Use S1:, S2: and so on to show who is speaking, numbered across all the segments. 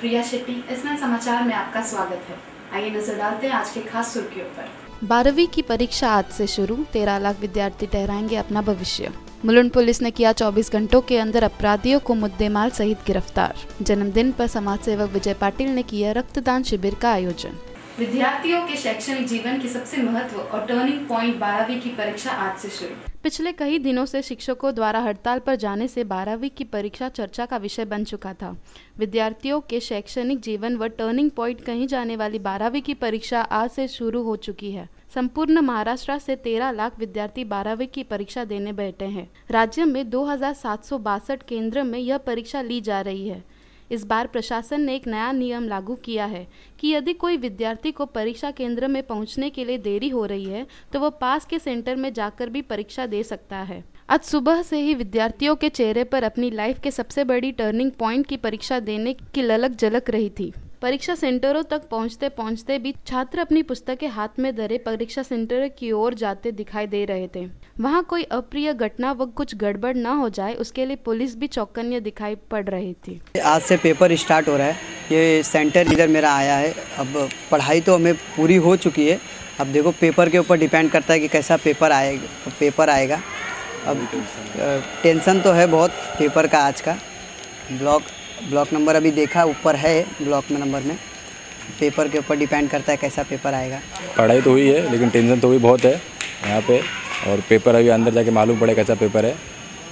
S1: प्रिया शेट्टी, एसएनएन समाचार में आपका स्वागत है। आइए नजर डालते हैं आज के खास सुर्खियों पर।
S2: 12वीं की परीक्षा आज से शुरू, 13 लाख विद्यार्थी ठहराएंगे अपना भविष्य। मुलुंड पुलिस ने किया 24 घंटों के अंदर अपराधियों को मुद्देमाल सहित गिरफ्तार। जन्मदिन पर समाज सेवक विजय पाटिल ने किया रक्तदान शिविर का आयोजन।
S1: विद्यार्थियों के शैक्षणिक जीवन की सबसे महत्व और टर्निंग पॉइंट 12वीं की परीक्षा आज से शुरू।
S2: पिछले कई दिनों से शिक्षकों द्वारा हड़ताल पर जाने से 12वीं की परीक्षा चर्चा का विषय बन चुका था। विद्यार्थियों के शैक्षणिक जीवन व टर्निंग पॉइंट कही जाने वाली 12वीं की परीक्षा आज से शुरू हो चुकी है। संपूर्ण महाराष्ट्र से 13 लाख विद्यार्थी 12वीं की परीक्षा देने बैठे हैं। राज्य में 2762 केंद्र में यह परीक्षा ली जा रही है। इस बार प्रशासन ने एक नया नियम लागू किया है कि यदि कोई विद्यार्थी को परीक्षा केंद्र में पहुंचने के लिए देरी हो रही है तो वह पास के सेंटर में जाकर भी परीक्षा दे सकता है। आज सुबह से ही विद्यार्थियों के चेहरे पर अपनी लाइफ के सबसे बड़ी टर्निंग पॉइंट की परीक्षा देने की ललक झलक रही थी। परीक्षा सेंटरों तक पहुंचते पहुंचते भी छात्र अपनी पुस्तकें हाथ में धरे परीक्षा सेंटर की ओर जाते दिखाई दे रहे थे। वहां कोई अप्रिय घटना व कुछ गड़बड़ न हो जाए उसके लिए पुलिस भी चौकन्ने दिखाई पड़ रही थी।
S3: आज से पेपर स्टार्ट हो रहा है। ये सेंटर इधर मेरा आया है। अब पढ़ाई तो हमें पूरी हो चुकी है। अब देखो पेपर के ऊपर डिपेंड करता है कि कैसा पेपर आएगा। अब टेंशन तो है बहुत पेपर का। आज का ब्लॉक नंबर अभी देखा ऊपर है। ब्लॉक में नंबर में पेपर के ऊपर डिपेंड करता है कैसा पेपर आएगा।
S4: पढ़ाई तो हुई है लेकिन टेंशन तो भी बहुत है यहाँ पे। और पेपर अभी अंदर जाके मालूम पड़े कैसा पेपर है।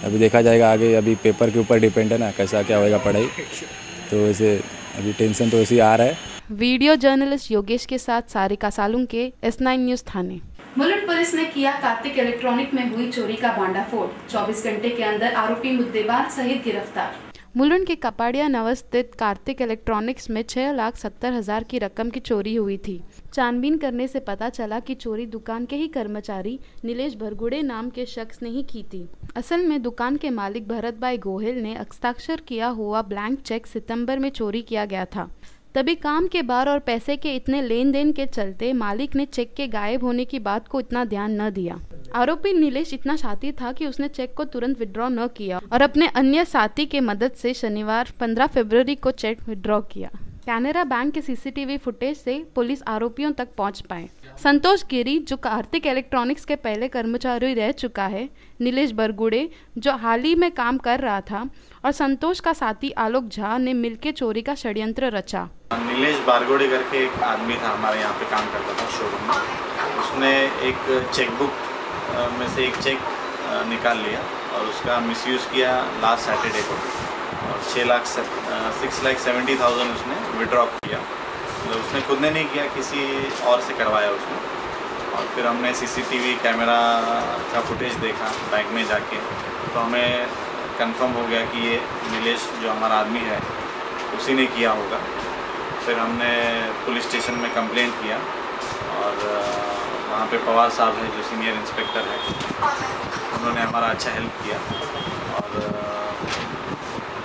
S4: अभी देखा जाएगा आगे। अभी पेपर के ऊपर डिपेंड है ना कैसा क्या होएगा पढ़ाई। तो वैसे अभी टेंशन तो ऐसे ही आ रहा है।
S2: वीडियो जर्नलिस्ट योगेश के साथ सारिका सालुंके, S9 न्यूज़ थाने।
S1: मुलुंड पुलिस ने किया कार्तिक इलेक्ट्रॉनिक में हुई चोरी का भांडाफोड़। 24 घंटे के अंदर आरोपी मुद्देमाल सहित गिरफ्तार।
S2: मुलुंड के कपाड़िया नगर स्थित कार्तिक इलेक्ट्रॉनिक्स में 6,70,000 की रकम की चोरी हुई थी। छानबीन करने से पता चला कि चोरी दुकान के ही कर्मचारी नीलेश भरगुड़े नाम के शख्स ने ही की थी। असल में दुकान के मालिक भरत भाई गोहिल ने हस्ताक्षर किया हुआ ब्लैंक चेक सितंबर में चोरी किया गया था। तभी काम के बार और पैसे के इतने लेन देन के चलते मालिक ने चेक के गायब होने की बात को इतना ध्यान न दिया। आरोपी नीलेश इतना शातिर था कि उसने चेक को तुरंत विड्रॉ न किया और अपने अन्य साथी के मदद से शनिवार 15 फरवरी को चेक विड्रॉ किया। कैनरा बैंक के सीसीटीवी फुटेज से पुलिस आरोपियों तक पहुंच पाए। संतोष गिरी जो कार्तिक इलेक्ट्रॉनिक्स के पहले कर्मचारी रह चुका है, नीलेश बरगुड़े जो हाल ही में काम कर रहा था और संतोष का साथी आलोक झा ने मिलकर चोरी का षड्यंत्र रचा।
S5: नीलेश बारगोड़े करके एक आदमी था हमारे यहाँ पे काम करता था शोरूम में। उसने एक चेकबुक में से एक चेक निकाल लिया और उसका मिसयूज़ किया लास्ट सैटरडे को और 6,70,000 उसने विड्रॉ किया। मतलब उसने खुद ने नहीं किया, किसी और से करवाया उसने। और फिर हमने सीसीटीवी कैमरा का फुटेज देखा बैंक में जाके, तो हमें कंफर्म हो गया कि ये नीलेश जो हमारा आदमी है उसी ने किया होगा। फिर हमने पुलिस स्टेशन में कंप्लेंट किया और वहाँ पे पवार साहब है जो सीनियर इंस्पेक्टर है, उन्होंने हमारा अच्छा हेल्प किया और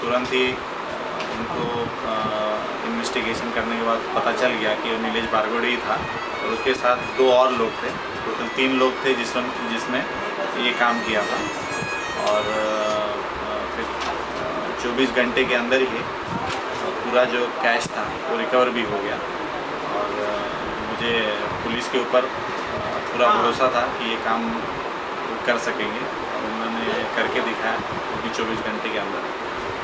S5: तुरंत ही उनको इन्वेस्टिगेशन करने के बाद पता चल गया कि वो नीलेश बारगोड़े ही था और उसके साथ 2 और लोग थे। टोटल 3 लोग थे जिसने ये काम किया था। और फिर 24 घंटे के अंदर ही पूरा जो कैश था वो रिकवर भी हो गया। और मुझे पुलिस के ऊपर पूरा भरोसा था कि ये काम वो कर सकेंगे और उन्होंने करके दिखाया क्योंकि 24 घंटे के अंदर।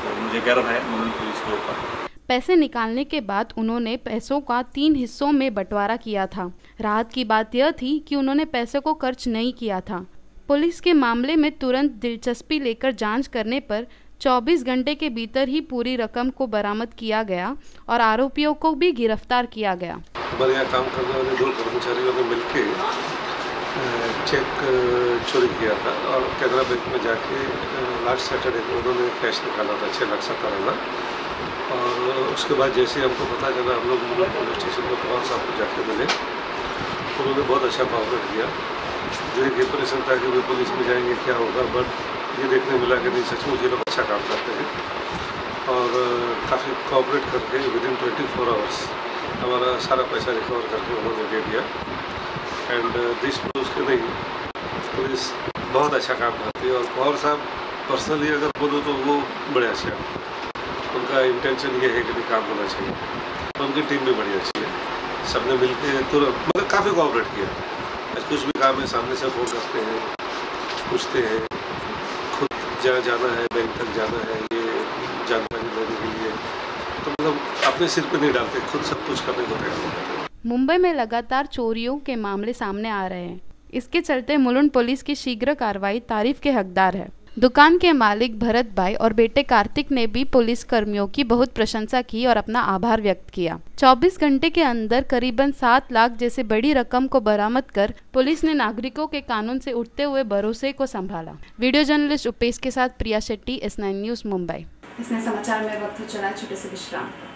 S5: तो मुझे गर्व है मुलुंड पुलिस के ऊपर।
S2: पैसे निकालने के बाद उन्होंने पैसों का 3 हिस्सों में बंटवारा किया था। राहत की बात यह थी कि उन्होंने पैसे को खर्च नहीं किया था। पुलिस के मामले में तुरंत दिलचस्पी लेकर जांच करने पर 24 घंटे के भीतर ही पूरी रकम को बरामद किया गया और आरोपियों को भी गिरफ्तार किया गया।
S6: हमारे यहाँ काम करने वाले 2 कर्मचारियों ने मिलकर चेक चोरी किया था और कैनरा बैंक में जाके लास्ट सैटरडे को उन्होंने कैश निकाला था 6,70,000। और उसके बाद जैसे हमको पता चला हम लोग पुलिस स्टेशन में पवार साहब को जाके मिले। उन्होंने बहुत अच्छा कोऑपरेट किया। जो एक इंप्रेशन था कि वे पुलिस में जाएंगे क्या होगा, बट ये देखने मिला कि नहीं, सचमुच ये लोग अच्छा काम करते हैं और काफ़ी कोऑपरेट करके विदिन 24 आवर्स हमारा सारा पैसा रिकवर करके उन्होंने दे दिया। एंड दिस प्रूव्स के नहीं पुलिस बहुत अच्छा काम करती है। और पवार साहब पर्सनली अगर बोलो तो वो बड़े अच्छे हैं। उनका उनका इंटेंशन ये है कि नहीं काम होना चाहिए। तो उनकी टीम भी बड़ी अच्छी है, सबने मिलकर तुरंत मतलब काफ़ी कोऑपरेट किया। कुछ भी काम है सामने से फ़ोन करते हैं, पूछते हैं, खुद जहाँ जाना है बैंक तक जाना है ये जानकारी लेने के लिए, तो मतलब अपने सिर पे नहीं डालते, खुद सब कुछ करने को तैयार होते हैं।
S2: मुंबई में लगातार चोरियों के मामले सामने आ रहे हैं। इसके चलते मुलुंड पुलिस की शीघ्र कार्रवाई तारीफ के हकदार है। दुकान के मालिक भरत भाई और बेटे कार्तिक ने भी पुलिस कर्मियों की बहुत प्रशंसा की और अपना आभार व्यक्त किया। 24 घंटे के अंदर करीबन 7 लाख जैसे बड़ी रकम को बरामद कर पुलिस ने नागरिकों के कानून से उठते हुए भरोसे को संभाला। वीडियो जर्नलिस्ट उपेश के साथ प्रिया शेट्टी, S9 न्यूज़, मुंबई।
S1: इसमें समाचार में वक्त हो चला है छोटे से विश्राम का।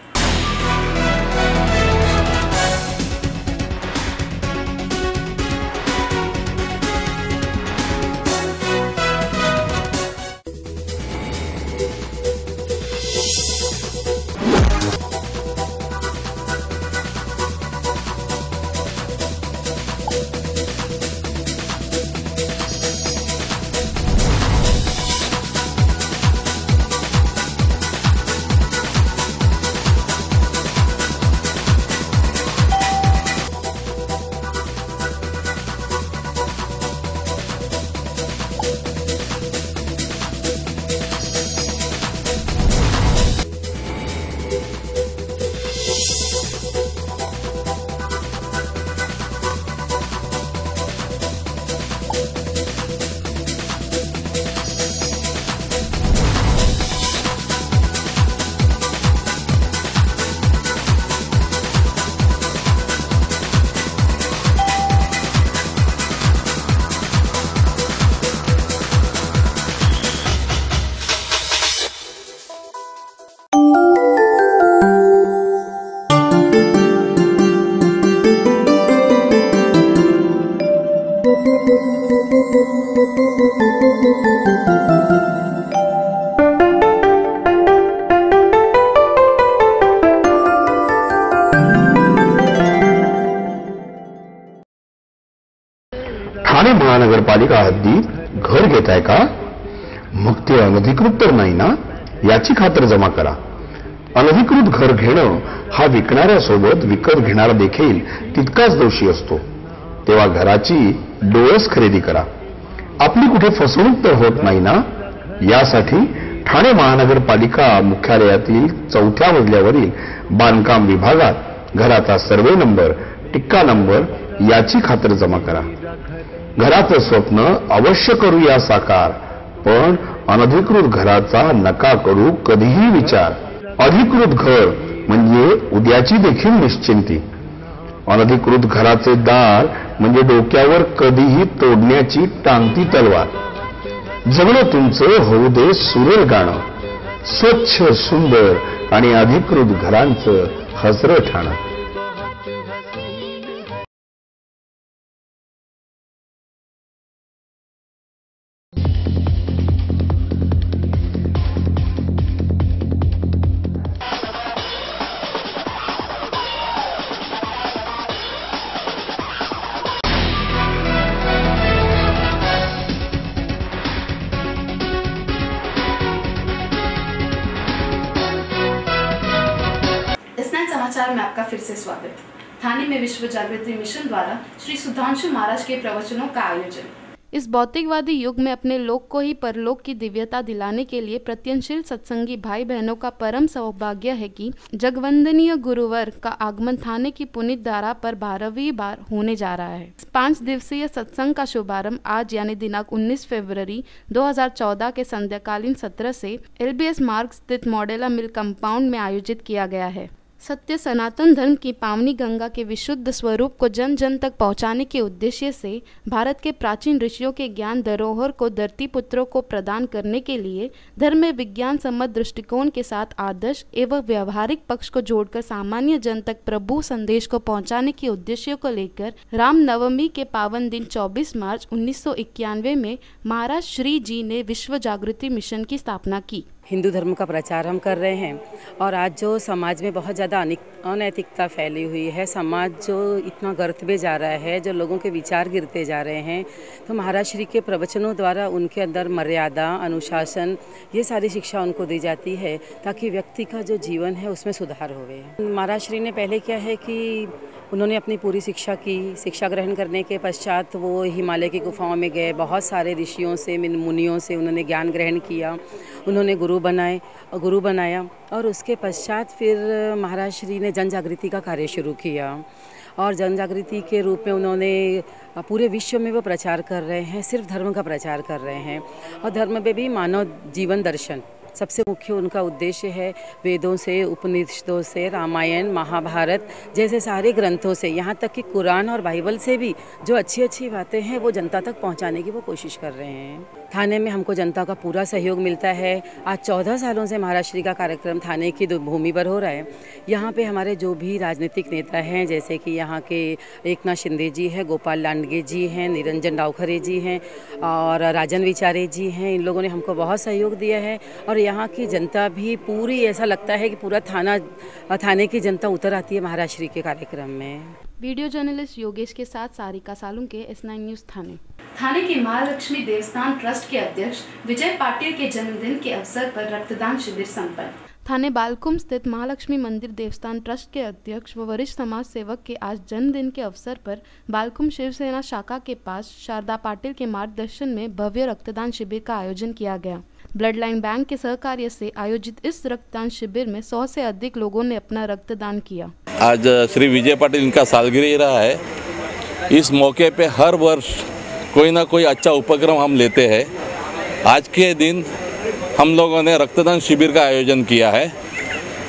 S7: ठाणे महानगरपालिका हद्दीत घर घेताय का? मग ते अनधिकृत तर नाही ना, याची खातर जमा करा। अनधिकृत घर घेणं हा विकणाऱ्यासोबत विकत घेणारा देखील तितकाच दोषी असतो। तेव्हा घराची डोळस खरेदी करा। आपली कुठे फसवणूक तर होत नाही ना? यासाठी ठाणे महानगरपालिका मुख्यालयातील 4थ्या मजल्यावरील बांधकाम विभागात घराचा सर्वे नंबर, टिक्का नंबर याची खातर जमा करा। घराचं स्वप्न अवश्य करूया साकार, पण अनधिकृत घराचा नका करू कधीही विचार। अधिकृत घर म्हणजे उद्याची देखील निश्चिंती। अनधिकृत घराचे दार म्हणजे डोक्यावर कधीही तोडण्याची टांगती तलवार। जगणं तुमचं होऊ दे सुरेल गाणं, स्वच्छ सुंदर आणि अधिकृत घरांचं हसरं ठाणं।
S1: समाचार में आपका फिर से स्वागत। थाने में विश्व जागृति मिशन द्वारा श्री सुधांशु महाराज के प्रवचनों का आयोजन।
S2: इस भौतिकवादी युग में अपने लोक को ही परलोक की दिव्यता दिलाने के लिए प्रत्यनशील सत्संगी भाई बहनों का परम सौभाग्य है कि जगवंदनीय गुरुवर का आगमन थाने की पुनीत धारा पर 12वीं बार होने जा रहा है। 5 दिवसीय सत्संग का शुभारंभ आज यानी दिनांक 19 फरवरी 2014 के संध्याकालीन सत्र से LBS मार्ग स्थित मॉडेला मिल कंपाउंड में आयोजित किया गया है। सत्य सनातन धर्म की पावनी गंगा के विशुद्ध स्वरूप को जन जन तक पहुंचाने के उद्देश्य से भारत के प्राचीन ऋषियों के ज्ञान धरोहर को धरती पुत्रों को प्रदान करने के लिए धर्म में विज्ञान सम्मत दृष्टिकोण के साथ आदर्श एवं व्यवहारिक पक्ष को जोड़कर सामान्य जन तक प्रभु संदेश को पहुंचाने के उद्देश्य को लेकर रामनवमी के पावन दिन 24 मार्च 1991 में महाराज श्री जी ने विश्व जागृति मिशन की स्थापना की।
S8: हिंदू धर्म का प्रचार हम कर रहे हैं। और आज जो समाज में बहुत ज़्यादा अनैतिकता फैली हुई है, समाज जो इतना गर्त में जा रहा है, जो लोगों के विचार गिरते जा रहे हैं, तो महाराज श्री के प्रवचनों द्वारा उनके अंदर मर्यादा, अनुशासन, ये सारी शिक्षा उनको दी जाती है ताकि व्यक्ति का जो जीवन है उसमें सुधार होवे। महाराज श्री ने पहले क्या है कि उन्होंने अपनी पूरी शिक्षा ग्रहण करने के पश्चात वो हिमालय की गुफाओं में गए, बहुत सारे ऋषियों से, मुनियों से उन्होंने ज्ञान ग्रहण किया, उन्होंने गुरु बनाया और उसके पश्चात फिर महाराज श्री ने जन जागृति का कार्य शुरू किया और जन जागृति के रूप में उन्होंने पूरे विश्व में वो प्रचार कर रहे हैं, सिर्फ धर्म का प्रचार कर रहे हैं और धर्म में भी मानव जीवन दर्शन सबसे मुख्य उनका उद्देश्य है। वेदों से, उपनिषदों से, रामायण, महाभारत जैसे सारे ग्रंथों से, यहाँ तक कि कुरान और बाइबल से भी जो अच्छी अच्छी बातें हैं वो जनता तक पहुँचाने की वो कोशिश कर रहे हैं। थाने में हमको जनता का पूरा सहयोग मिलता है। आज 14 सालों से महाराज श्री का कार्यक्रम थाने की भूमि पर हो रहा है। यहाँ पे हमारे जो भी राजनीतिक नेता हैं, जैसे कि यहाँ के एकनाथ शिंदे जी हैं, गोपाल लांडगे जी हैं, निरंजन डावखरे जी हैं और राजन विचारे जी हैं, इन लोगों ने हमको बहुत सहयोग दिया है। और यहाँ की जनता भी पूरी, ऐसा लगता है कि पूरा थाने की जनता उतर आती है महाराज श्री के कार्यक्रम में।
S2: वीडियो जर्नलिस्ट योगेश के साथ सारिका सालुंके, S9 न्यूज़ थाने।
S1: थाने के महालक्ष्मी देवस्थान ट्रस्ट के अध्यक्ष विजय पाटिल के जन्मदिन के अवसर पर रक्तदान शिविर संपन्न।
S2: थाने बालकुम स्थित महालक्ष्मी मंदिर देवस्थान ट्रस्ट के अध्यक्ष व वरिष्ठ समाज सेवक के आज जन्मदिन के अवसर पर बालकुम शिवसेना शाखा के पास शारदा पाटिल के मार्गदर्शन में भव्य रक्तदान शिविर का आयोजन किया गया। ब्लड लाइन बैंक के सहकार्य से आयोजित इस रक्तदान शिविर में 100 से अधिक लोगों ने अपना रक्तदान किया।
S9: आज श्री विजय पाटिल इनका सालगिरह रहा है। इस मौके पे हर वर्ष कोई ना कोई अच्छा उपक्रम हम लेते हैं। आज के दिन हम लोगों ने रक्तदान शिविर का आयोजन किया है।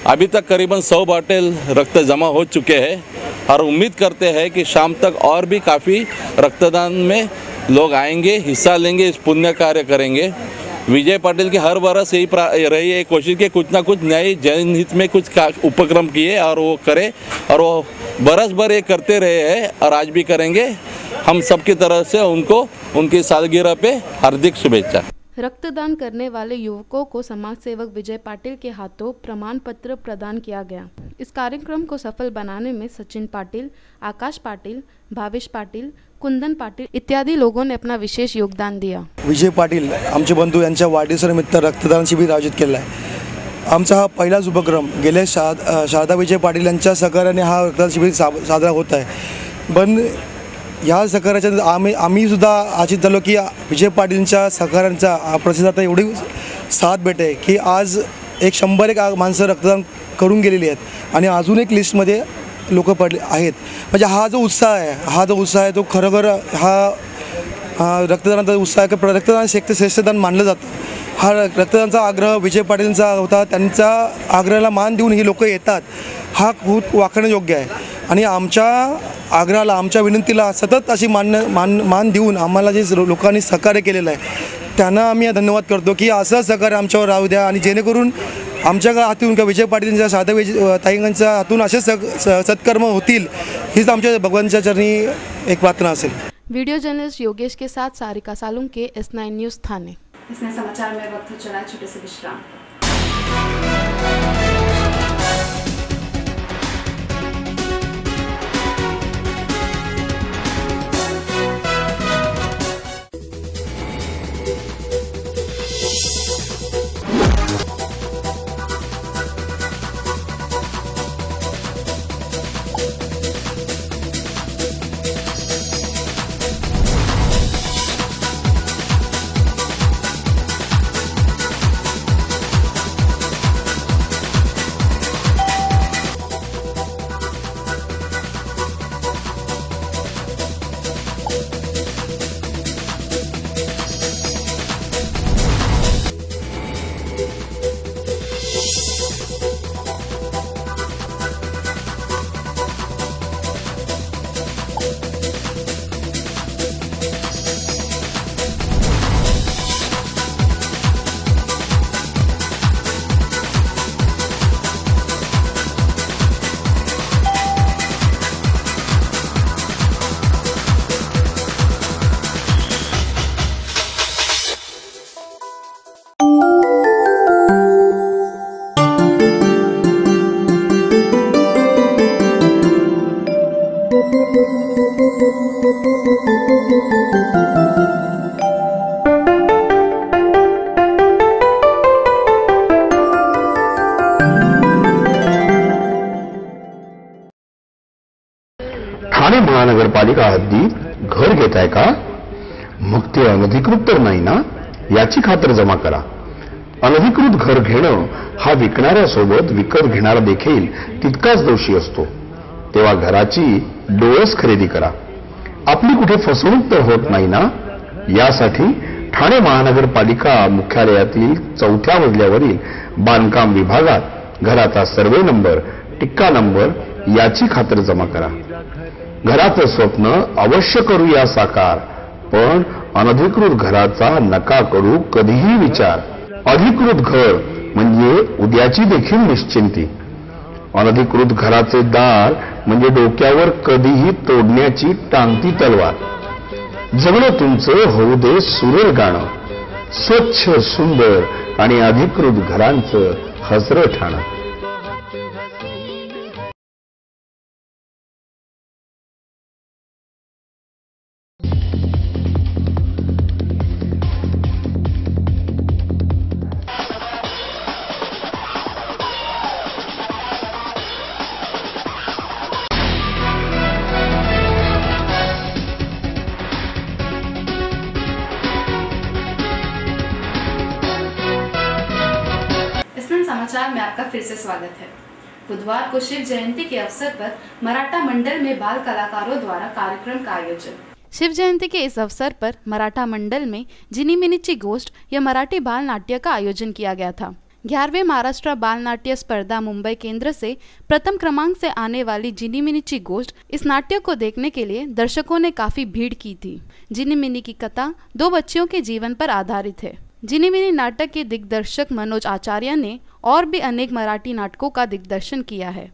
S9: अभी तक करीबन 100 बॉटल रक्त जमा हो चुके हैं और उम्मीद करते हैं कि शाम तक और भी काफ़ी रक्तदान में लोग आएंगे, हिस्सा लेंगे, इस पुण्य कार्य करेंगे। विजय पाटिल की हर वर्ष यही रही है कोशिश कि कुछ ना कुछ नए जन हित में कुछ उपक्रम किए और वो करे और वो बरस भर ये करते रहे हैं और आज भी करेंगे। हम सबकी तरफ से उनको उनकी सालगिरह पे हार्दिक शुभेच्छा।
S2: रक्तदान करने वाले युवकों को समाज सेवक विजय पाटिल के हाथों प्रमाण पत्र प्रदान किया गया। इस कार्यक्रम को सफल बनाने में सचिन पाटिल, आकाश पाटिल, भावेश पाटिल, कुंदन पाटिल इत्यादि लोगों ने अपना विशेष योगदान दिया।
S10: विजय पाटिल आमचे बंधू यांच्या वाढदिवसानिमित्त रक्तदान शिबिर आयोजित केलं आहे। आमचा हा पहिलाच उपक्रम गेल्या शारदा विजय पाटिल यांच्या सहकार्याने हा रक्तदान शिबिर साजरा होत आहे। पण या सहकार्याच्या आम्ही सुद्धा आचित झालो की विजय पाटीलच्या सहकार्यांचा प्रतिसाद एवढी साथ भेटे की आज 101 माणसं रक्तदान करून गेलेली आहेत आणि अजून एक लिस्टमध्ये लोक पडले आहेत। म्हणजे हा जो उत्साह आहे तो खरोखर हा रक्तदानाचा उत्साह आहे की रक्तदान श्रेष्ठदान मानलं जातं। हा रक्तदानाचा आग्रह विजय पाटीलचा होता, त्यांचा आग्रहाला मान देऊन ही लोक येतात, हा खूप वाखणण्यायोग्य आहे। आणि आमच्या आग्रहाला, आमच्या विनंतीला सतत अशी मान देऊन आम्हाला जे लोकांनी सहकार्य केलेलं आहे त्यांना आम्ही धन्यवाद करतो की असं सहकार्य आमच्यावर राहू द्या आणि जेणेकरून आमच्या हातून किंवा विजय पाटीलच्या शारदा ताईंच्या हातून असे सत्कर्म होतील, हीच आमच्या भगवानच्या चरणी एक प्रार्थना असेल।
S2: वीडियो जर्नलिस्ट योगेश के साथ सारिका सालुंके, S9 न्यूज़ थाने।
S1: इसमें समाचार में वक्त हो चला छोटे से विश्राम।
S7: ठाणे महानगरपालिका हद्दीत घर घेताय का? मग ते अनधिकृत तर नाही ना, याची खातर जमा करा. अनधिकृत घर घेणं हा विकणाऱ्यासोबत विकत घेणारा देखील तितकाच दोषी असतो. तेव्हा घराची डोळस खरेदी करा. आपली कुठे फसवणूक तर होत नाही ना, यासाठी ठाणे महानगरपालिका मुख्यालयातील 4थ्या मजल्यावरील बांधकाम विभागात घराचा सर्वे नंबर, टिक्का नंबर याची खातर जमा करा. घराचं स्वप्न अवश्य करूया साकार, पण अनधिकृत घराचा नका करू कधीही विचार. अधिकृत घर म्हणजे उद्याची देखील निश्चिंती. अनधिकृत घराचे दार म्हणजे डोक्यावर कधीही तोडण्याची टांगती तलवार. जगणं तुमचं होऊ दे सुरेल गाणं, स्वच्छ सुंदर आणि अधिकृत घरांचं हसरं ठाणं.
S1: समाचार में आपका फिर से स्वागत है। बुधवार को शिव जयंती के अवसर पर मराठा मंडल में बाल कलाकारों द्वारा कार्यक्रम का आयोजन।
S2: शिव जयंती के इस अवसर पर मराठा मंडल में जिनी मिनीची गोष्ट या मराठी बाल नाट्य का आयोजन किया गया था। 11वें महाराष्ट्र बाल नाट्य स्पर्धा मुंबई केंद्र से प्रथम क्रमांक से आने वाली जिनी मिनीची गोष्ट इस नाट्य को देखने के लिए दर्शकों ने काफी भीड़ की थी। जिनी मिनी की कथा 2 बच्चियों के जीवन पर आधारित है। जिनी मिनी नाटक के दिग्दर्शक मनोज आचार्य ने और भी अनेक मराठी नाटकों का दिग्दर्शन किया है।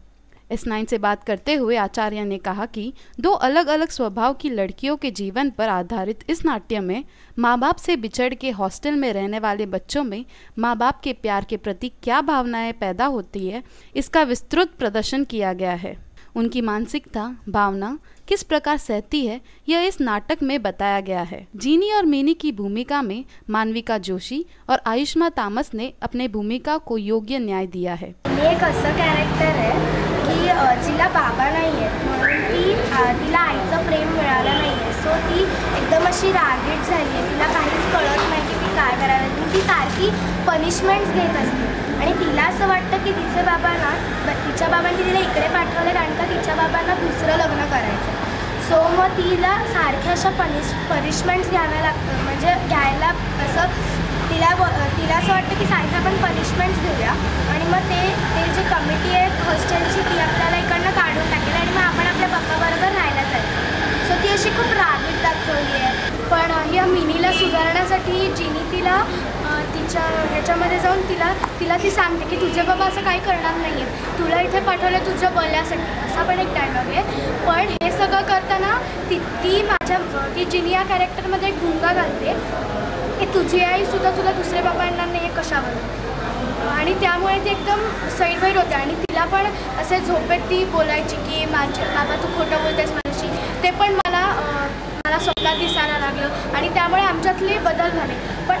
S2: S9 से बात करते हुए आचार्य ने कहा कि 2 अलग अलग स्वभाव की लड़कियों के जीवन पर आधारित इस नाट्य में माँ बाप से बिछड़ के हॉस्टल में रहने वाले बच्चों में माँ बाप के प्यार के प्रति क्या भावनाएं पैदा होती है, इसका विस्तृत प्रदर्शन किया गया है। उनकी मानसिकता, भावना किस प्रकार सहती है, यह इस नाटक में बताया गया है। जीनी और मीनी की भूमिका में मानविका जोशी और आयुष्मा तामस ने अपने भूमिका को योग्य न्याय दिया है।
S11: मी एक असं कॅरेक्टर आहे की जिला बाबा नाही आहे, म्हणून तिला आईचं प्रेम मिळालं नाही आहे, सो ती एकदम अशी रागीट झाली आहे. तिला काहीच कळत नाही की ती काय करायला. ती सारखी पनिशमेंट्स घेत असते आणि तिला असं वाटतं की तिचे बाबांना, तिच्या बाबांनी तिला इकडे पाठवलं कारण का तिच्या बाबांना दुसरं लग्न करायचं. सो मग तिला सारख्या अशा पनिशमेंट्स घ्याव्या लागतात, म्हणजे घ्यायला असं तिला असं वाटतं की सारखं आपण पनिशमेंट्स घेऊया आणि मग ते जे कमिटी आहे हॉस्टेलची ती आपल्याला इकडनं काढून टाकेल आणि मग आपण आपल्या पप्पाबरोबर राहायला जायचं. सो ती अशी खूप रागीट दाखवली आहे. पण या मिनीला सुधारण्यासाठी जिनी तिला तिच्या ह्याच्यामध्ये जाऊन तिला ती सांगते की तुझे बाबा असं काही करणार नाही आहे, तुला इथे पाठवलं तुझ्या बोलण्यासाठी, असा पण एक डायलॉग आहे. पण हे सगळं करताना ती जिनी या कॅरेक्टरमध्ये एक गुंगा घालते की तुझी आईसुद्धा तुला दुसरे बाबा येणार नाही आहे कशावर, आणि त्यामुळे ती एकदम सैरवैर होते. आणि तिला पण असे झोपेत ती बोलायची की माझे बाबा तू खोटं बोलतेस माझ्याशी, ते पण मला स्वप्नात दिसायला लागलं आणि त्यामुळे आमच्यातले बदल झाले. पण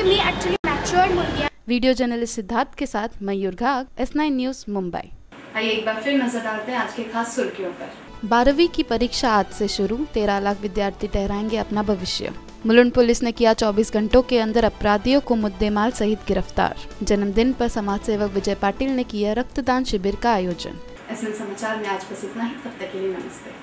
S11: मी मॅच्युअर्ड मुलगी आहे.
S2: वीडियो जर्नलिस्ट सिद्धार्थ के साथ मयूर घाग, S9 न्यूज़ मुंबई।
S1: आइए एक बार फिर नजर डालते हैं आज के खास सुर्खियों पर।
S2: 12वीं की परीक्षा आज से शुरू, 13 लाख विद्यार्थी ठहराएंगे अपना भविष्य। मुलुंड पुलिस ने किया 24 घंटों के अंदर अपराधियों को मुद्देमाल सहित गिरफ्तार। जन्मदिन पर समाज सेवक विजय पाटिल ने किया रक्तदान शिविर का आयोजन।
S1: S9 समाचार में आज बस इतना ही, तब तक के लिए नमस्ते।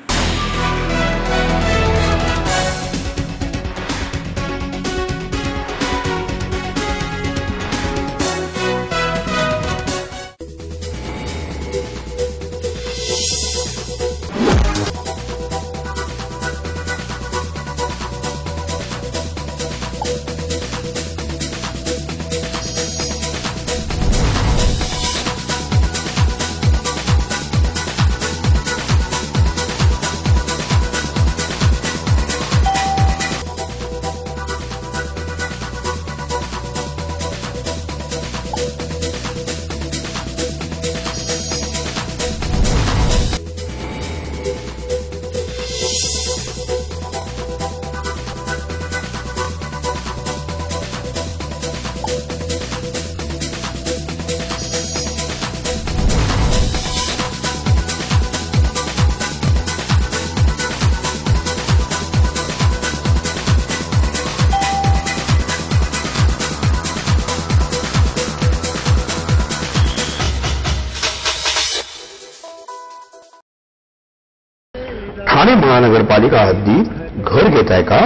S7: ठाणे महानगरपालिका हद्दीत घर घेताय का?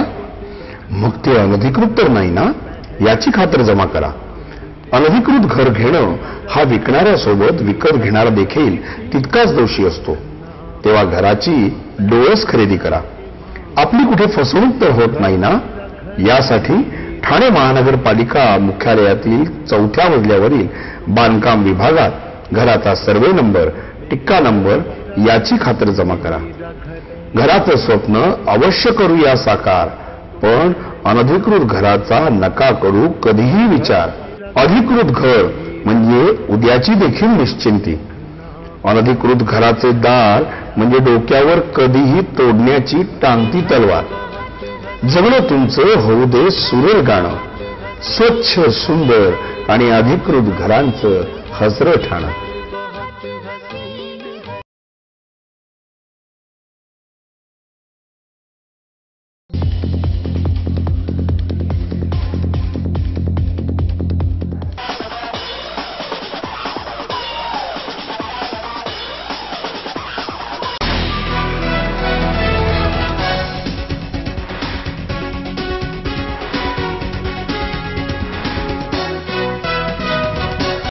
S7: मग ते अनधिकृत तर नाही ना, याची खात्री जमा करा. अनधिकृत घर घेणं हा विकणाऱ्यासोबत विकत घेणारा देखील तितकाच दोषी असतो. तेव्हा घराची डोळस खरेदी करा. आपली कुठे फसवणूक तर होत नाही ना, यासाठी ठाणे महानगरपालिका मुख्यालयातील 4थ्या मजल्यावरील बांधकाम विभागात घराचा सर्वे नंबर, टिक्का नंबर याची खात्री जमा करा. घराचं स्वप्न अवश्य करूया साकार, पण अनधिकृत घराचा नका करू कधीही विचार. अधिकृत घर म्हणजे उद्याची देखील निश्चिंती. अनधिकृत घराचे दार म्हणजे डोक्यावर कधीही तोडण्याची टांगती तलवार. जगणं तुमचं होऊ दे सुरेल गाणं, स्वच्छ सुंदर आणि अधिकृत घरांचं हसरं ठाणं.